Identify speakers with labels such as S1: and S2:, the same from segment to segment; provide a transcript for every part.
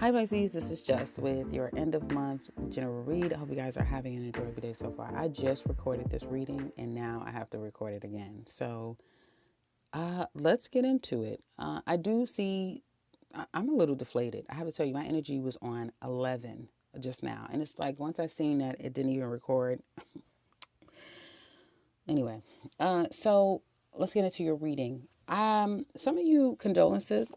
S1: Hi Pisces, this is Jess with your end of month general read. I hope you guys are having an enjoyable day so far. I just recorded this reading and now I have to record it again. So let's get into it. I do see, I'm a little deflated. I have to tell you, my energy was on 11 just now. And it's like once I seen that, it didn't even record. Anyway, so let's get into your reading. Some of you condolences,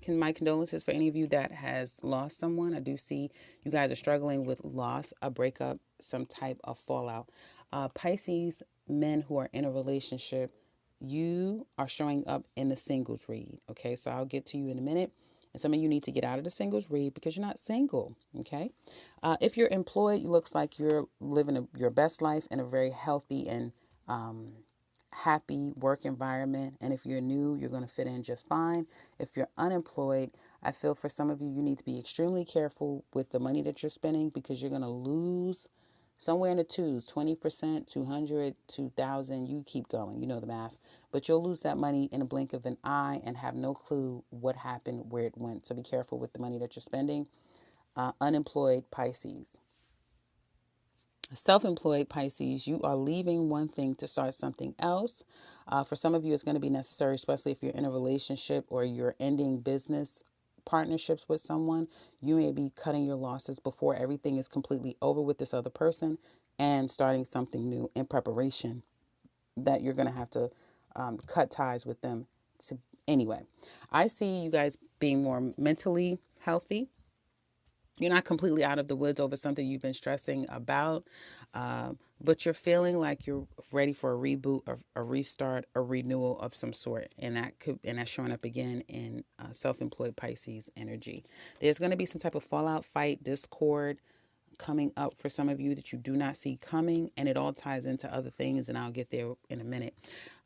S1: my condolences for any of you that has lost someone. I do see you guys are struggling with loss, a breakup, some type of fallout. Pisces, men who are in a relationship, you are showing up in the singles read. Okay, so I'll get to you in a minute. And some of you need to get out of the singles read because you're not single. Okay, if you're employed, it looks like you're living your best life in a very healthy and happy work environment. And if you're new, you're going to fit in just fine. If you're unemployed, I feel for some of you, you need to be extremely careful with the money that you're spending because you're going to lose somewhere in the twos, 20%, 200, 2,000. You keep going. You know the math. But you'll lose that money in a blink of an eye and have no clue what happened, where it went. So be careful with the money that you're spending. Unemployed Pisces. Self-employed Pisces, you are leaving one thing to start something else. For some of you, it's going to be necessary, especially if you're in a relationship or you're ending business partnerships with someone. You may be cutting your losses before everything is completely over with this other person and starting something new in preparation that you're going to have to cut ties with them. Anyway, I see you guys being more mentally healthy. You're not completely out of the woods over something you've been stressing about, but you're feeling like you're ready for a reboot, a restart, a renewal of some sort, and that's showing up again in self-employed Pisces energy. There's going to be some type of fallout, fight, discord coming up for some of you that you do not see coming, and it all ties into other things, and I'll get there in a minute.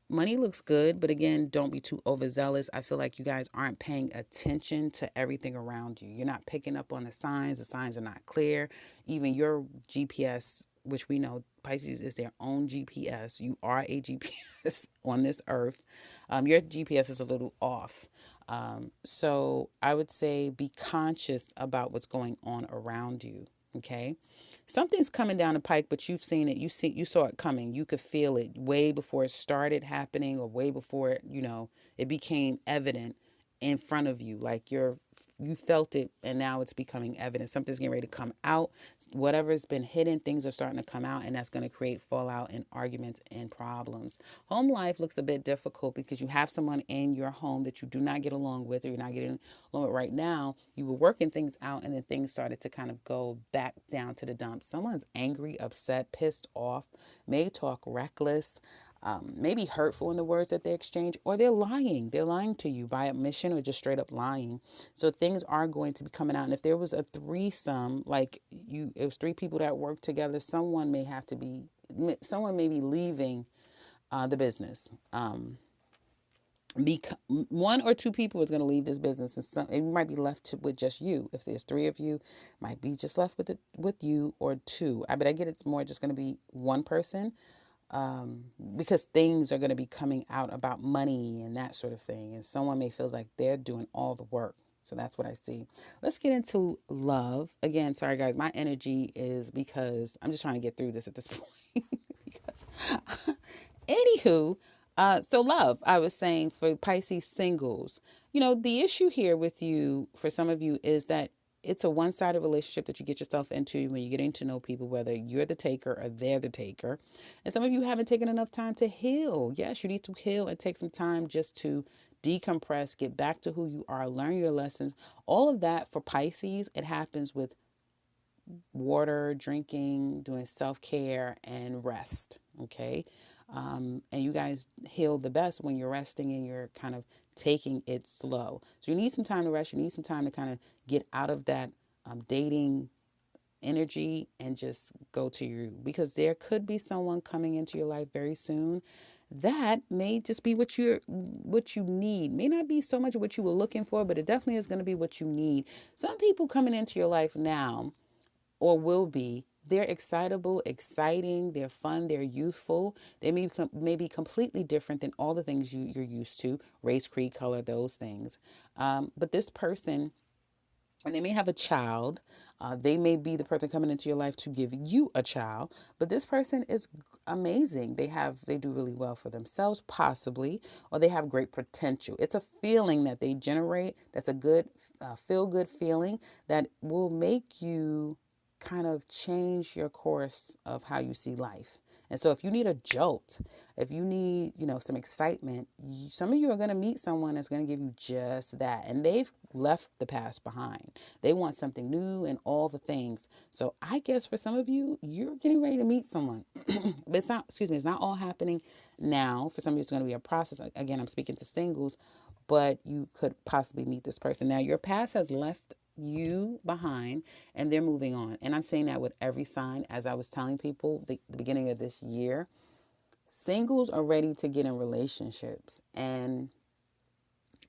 S1: Money looks good, but again, don't be too overzealous. I feel like you guys aren't paying attention to everything around you. You're not picking up on the signs are not clear. Even your GPS, which we know Pisces is their own GPS. You are a GPS on this earth. Your GPS is a little off. So I would say be conscious about what's going on around you. Okay. Something's coming down the pike, but you've seen it. You saw it coming. You could feel it way before it started happening or way before it became evident in front of you. Like you felt it and now it's becoming evident. Something's getting ready to come out. Whatever's been hidden, things are starting to come out, and that's going to create fallout and arguments and problems. Home life looks a bit difficult because you have someone in your home that you do not get along with or you're not getting along with right now. You were working things out and then things started to kind of go back down to the dumps. Someone's angry, upset, pissed off, may talk reckless, maybe hurtful in the words that they exchange, or they're lying. They're lying to you by admission or just straight up lying. So things are going to be coming out. And if there was a threesome, it was three people that work together, someone may be leaving the business. One or two people is going to leave this business, and it might be left with just you. If there's three of you, might be just left with you or two. But I get it's more just going to be one person, because things are going to be coming out about money and that sort of thing, and someone may feel like they're doing all the work. So that's what I see. Let's get into love. Again, sorry guys, my energy is because I'm just trying to get through this at this point. because, anywho, so love, I was saying for Pisces singles, the issue here with you, for some of you, is that it's a one-sided relationship that you get yourself into when you're getting to know people, whether you're the taker or they're the taker. And some of you haven't taken enough time to heal. Yes, you need to heal and take some time just to decompress, get back to who you are, learn your lessons. All of that for Pisces, it happens with water, drinking, doing self-care, and rest. Okay. And you guys heal the best when you're resting and you're kind of taking it slow. So you need some time to rest. You need some time to kind of get out of that dating energy and just go to you, because there could be someone coming into your life very soon that may just be what you need. May not be so much what you were looking for, but it definitely is going to be what you need. Some people coming into your life now, or will be, they're excitable, exciting, they're fun, they're youthful. They may be completely different than all the things you're used to, race, creed, color, those things. But this person and they may have a child. They may be the person coming into your life to give you a child, but this person is amazing. They do really well for themselves, possibly, or they have great potential. It's a feeling that they generate. That's a good, feel good feeling that will make you kind of change your course of how you see life. And so if you need a jolt, if you need, some excitement, some of you are going to meet someone that's going to give you just that. And they've left the past behind. They want something new and all the things. So I guess for some of you, you're getting ready to meet someone. But it's not all happening now. For some of you, it's going to be a process. Again, I'm speaking to singles, but you could possibly meet this person. Now, your past has left you behind and they're moving on. And I'm saying that with every sign. As I was telling people the beginning of this year, singles are ready to get in relationships, and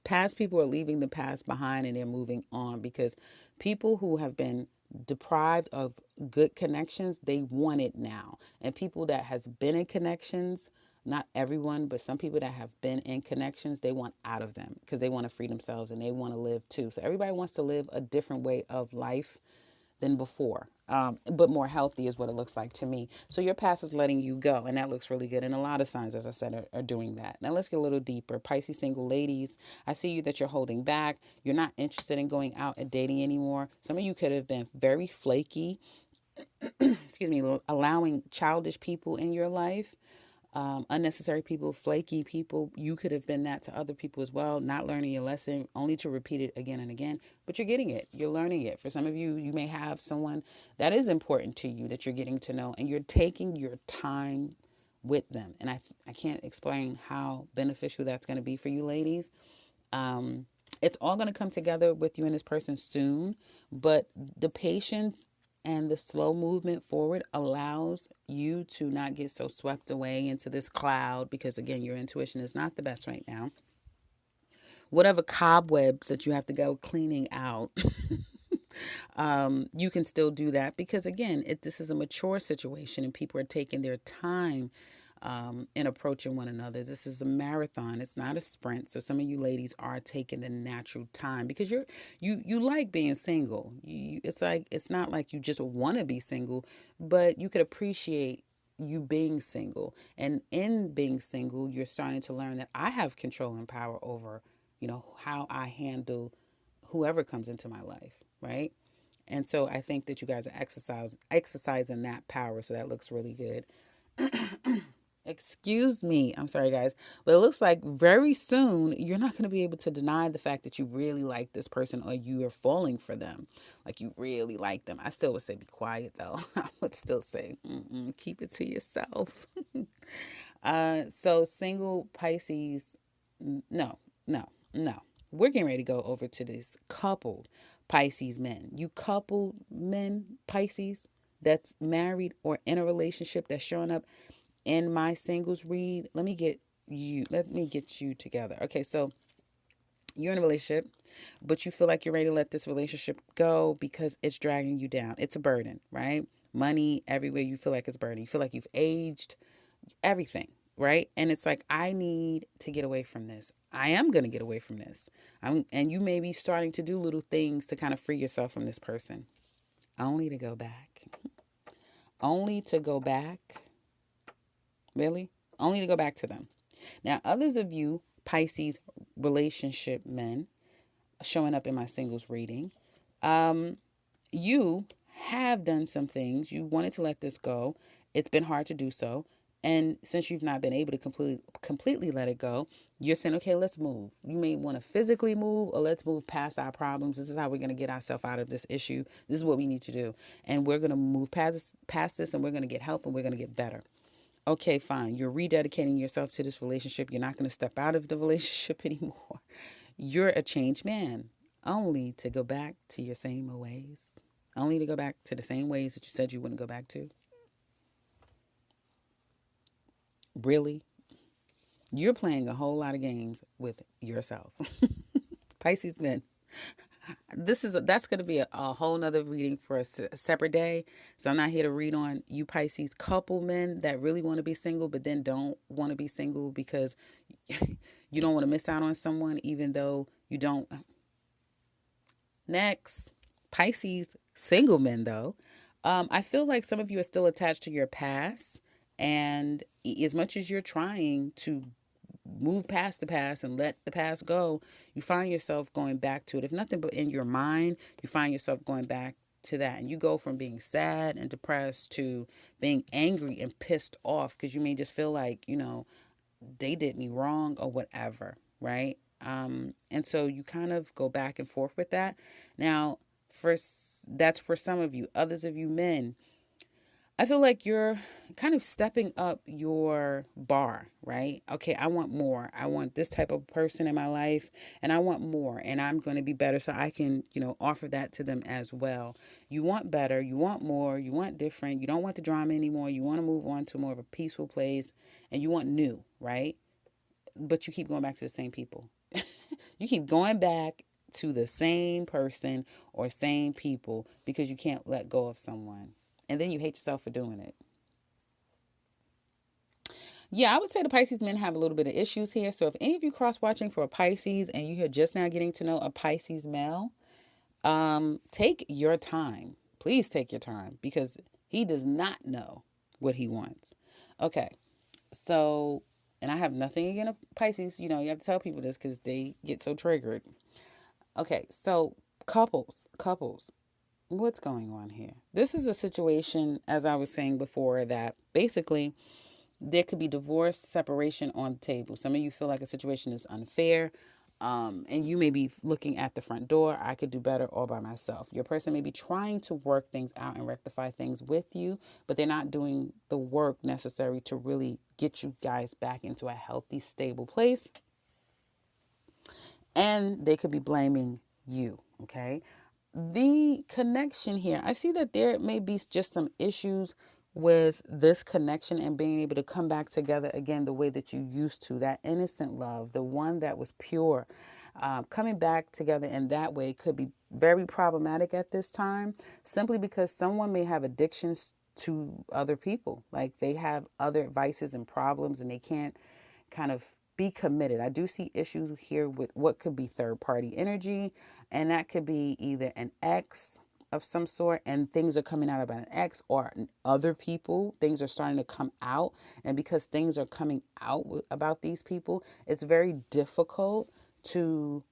S1: past people are leaving the past behind and they're moving on, because people who have been deprived of good connections, they want it now. And people that has been in connections, not everyone, but some people that have been in connections, they want out of them because they want to free themselves and they want to live too. So everybody wants to live a different way of life than before, but more healthy is what it looks like to me. So your past is letting you go, and that looks really good. And a lot of signs, as I said, are doing that. Now let's get a little deeper. Pisces single ladies, I see you that you're holding back. You're not interested in going out and dating anymore. Some of you could have been very flaky, excuse me, allowing childish people in your life. Unnecessary people, flaky people. You could have been that to other people as well, not learning your lesson, only to repeat it again and again. But you're getting it. You're learning it. For some of you, you may have someone that is important to you that you're getting to know, and you're taking your time with them. And I can't explain how beneficial that's going to be for you ladies. It's all going to come together with you and this person soon, but the patience and the slow movement forward allows you to not get so swept away into this cloud, because again, your intuition is not the best right now. Whatever cobwebs that you have to go cleaning out, you can still do that, because again, this is a mature situation and people are taking their time in approaching one another. This is a marathon. It's not a sprint. So some of you ladies are taking the natural time, because you like being single. It's not like you just want to be single, but you could appreciate you being single. And in being single, you're starting to learn that I have control and power over, how I handle whoever comes into my life, right? And so I think that you guys are exercising that power. So that looks really good. Excuse me. I'm sorry, guys. But it looks like very soon you're not going to be able to deny the fact that you really like this person, or you are falling for them. Like you really like them. I still would say be quiet, though. I would still say keep it to yourself. So single Pisces, no, no, no. We're getting ready to go over to this coupled Pisces men. You coupled men, Pisces, that's married or in a relationship that's showing up in my singles read. Let me get you together. Okay, so you're in a relationship, but you feel like you're ready to let this relationship go because it's dragging you down. It's a burden, right? Money everywhere. You feel like it's burden. You feel like you've aged, everything, right? And it's like, I need to get away from this. I am going to get away from this. And you may be starting to do little things to kind of free yourself from this person, only to go back. Only to go back. Really? Only to go back to them. Now, others of you Pisces relationship men showing up in my singles reading, you have done some things. You wanted to let this go. It's been hard to do so. And since you've not been able to completely let it go, you're saying, okay, let's move. You may want to physically move, or let's move past our problems. This is how we're going to get ourselves out of this issue. This is what we need to do. And we're going to move past this, and we're going to get help, and we're going to get better. Okay, fine. You're rededicating yourself to this relationship. You're not going to step out of the relationship anymore. You're a changed man, only to go back to your same ways. Only to go back to the same ways that you said you wouldn't go back to. Really? You're playing a whole lot of games with yourself. Pisces men. That's going to be a whole nother reading for a separate day. So I'm not here to read on you Pisces couple men that really want to be single, but then don't want to be single because you don't want to miss out on someone, even though you don't. Next. Pisces single men, though, I feel like some of you are still attached to your past. And as much as you're trying to move past the past and let the past go, you find yourself going back to it. If nothing but in your mind, you find yourself going back to that. And you go from being sad and depressed to being angry and pissed off because you may just feel like, they did me wrong or whatever, right? And so you kind of go back and forth with that. Now, that's for some of you. Others of you men, I feel like you're kind of stepping up your bar, right? Okay, I want more. I want this type of person in my life, and I want more, and I'm going to be better so I can, offer that to them as well. You want better, you want more, you want different, you don't want the drama anymore, you want to move on to more of a peaceful place, and you want new, right? But you keep going back to the same people. You keep going back to the same person or same people because you can't let go of someone. And then you hate yourself for doing it. Yeah, I would say the Pisces men have a little bit of issues here. So if any of you cross watching for a Pisces and you're just now getting to know a Pisces male, take your time. Please take your time because he does not know what he wants. Okay, so, and I have nothing against Pisces. You have to tell people this because they get so triggered. Okay, so couples, what's going on here? This is a situation, as I was saying before, that basically there could be divorce, separation on the table. Some of you feel like a situation is unfair, and you may be looking at the front door. I could do better all by myself. Your person may be trying to work things out and rectify things with you, but they're not doing the work necessary to really get you guys back into a healthy, stable place. And they could be blaming you, okay? The connection here, I see that there may be just some issues with this connection and being able to come back together again the way that you used to, that innocent love, the one that was pure. Coming back together in that way could be very problematic at this time, simply because someone may have addictions to other people. Like they have other vices and problems and they can't kind of be committed. I do see issues here with what could be third party energy, and that could be either an ex of some sort, and things are coming out about an ex or other people. Things are starting to come out, and because things are coming out about these people, it's very difficult to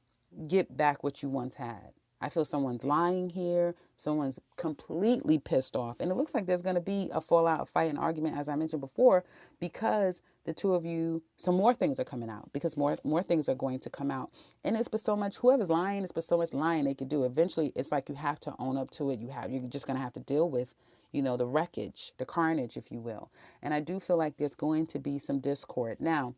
S1: get back what you once had. I feel someone's lying here. Someone's completely pissed off. And it looks like there's going to be a fallout, a fight, an argument, as I mentioned before, because the two of you, some more things are coming out, because more things are going to come out. And it's but so much, whoever's lying, it's but so much lying they could do. Eventually, it's like you have to own up to it. You're just going to have to deal with, the wreckage, the carnage, if you will. And I do feel like there's going to be some discord. Now,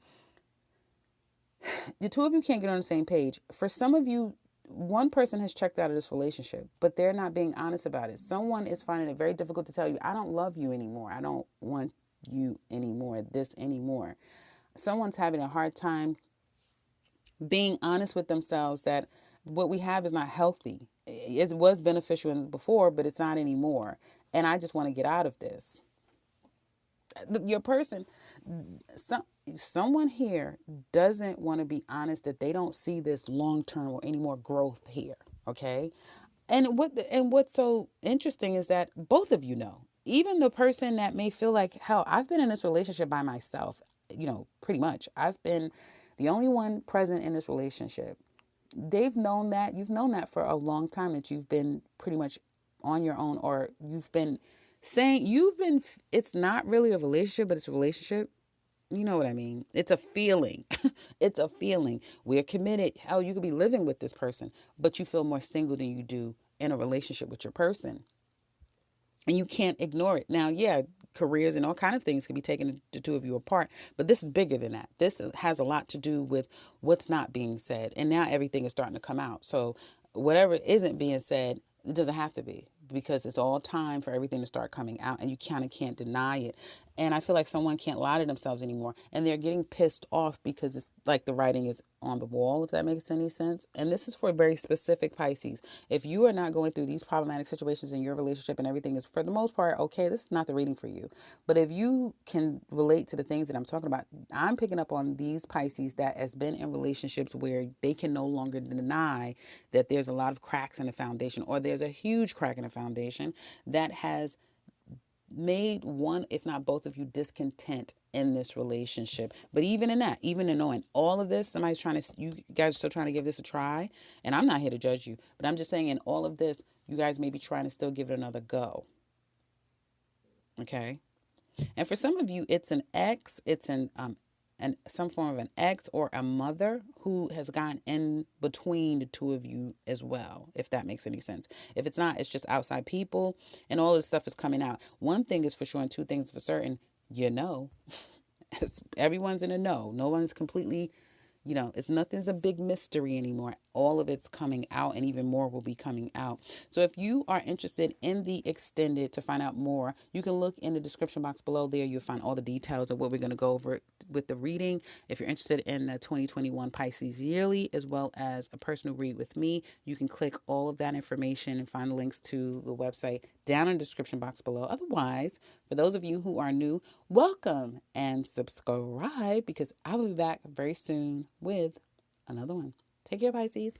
S1: the two of you can't get on the same page. For some of you, one person has checked out of this relationship, but they're not being honest about it. Someone is finding it very difficult to tell you, I don't love you anymore. I don't want you anymore, this anymore. Someone's having a hard time being honest with themselves that what we have is not healthy. It was beneficial before, but it's not anymore. And I just want to get out of this. Your person, someone here doesn't want to be honest that they don't see this long term or any more growth here. Okay. And what's so interesting is that both of you know, even the person that may feel like, hell, I've been in this relationship by myself, pretty much. I've been the only one present in this relationship. They've known that. You've known that for a long time, that you've been pretty much on your own, or you've been saying it's not really a relationship, but it's a relationship. You know what I mean? It's a feeling. It's a feeling. We're committed. Hell, you could be living with this person, but you feel more single than you do in a relationship with your person. And you can't ignore it. Now, yeah, careers and all kind of things can be taking the two of you apart, but this is bigger than that. This has a lot to do with what's not being said. And now everything is starting to come out. So whatever isn't being said, it doesn't have to be, because it's all time for everything to start coming out, and you kind of can't deny it. And I feel like someone can't lie to themselves anymore. And they're getting pissed off because it's like the writing is on the wall, if that makes any sense. And this is for a very specific Pisces. If you are not going through these problematic situations in your relationship and everything is for the most part okay, this is not the reading for you. But if you can relate to the things that I'm talking about, I'm picking up on these Pisces that has been in relationships where they can no longer deny that there's a lot of cracks in the foundation, or there's a huge crack in the foundation that has made one, if not both of you, discontent in this relationship. But even in that, even in knowing all of this, somebody's trying to, you guys are still trying to give this a try. And I'm not here to judge you, but I'm just saying in all of this, you guys may be trying to still give it another go. Okay. And for some of you, it's an ex, it's some form of an ex or a mother who has gone in between the two of you as well, if that makes any sense. If it's not, it's just outside people and all this stuff is coming out. One thing is for sure and two things for certain, everyone's in a no. No one's completely, nothing's a big mystery anymore. All of it's coming out and even more will be coming out. So if you are interested in the extended to find out more, you can look in the description box below there. You'll find all the details of what we're going to go over with the reading. If you're interested in the 2021 Pisces yearly, as well as a personal read with me, you can click all of that information and find the links to the website down in the description box below. Otherwise, for those of you who are new, welcome and subscribe because I will be back very soon with another one. Take care, Pisces.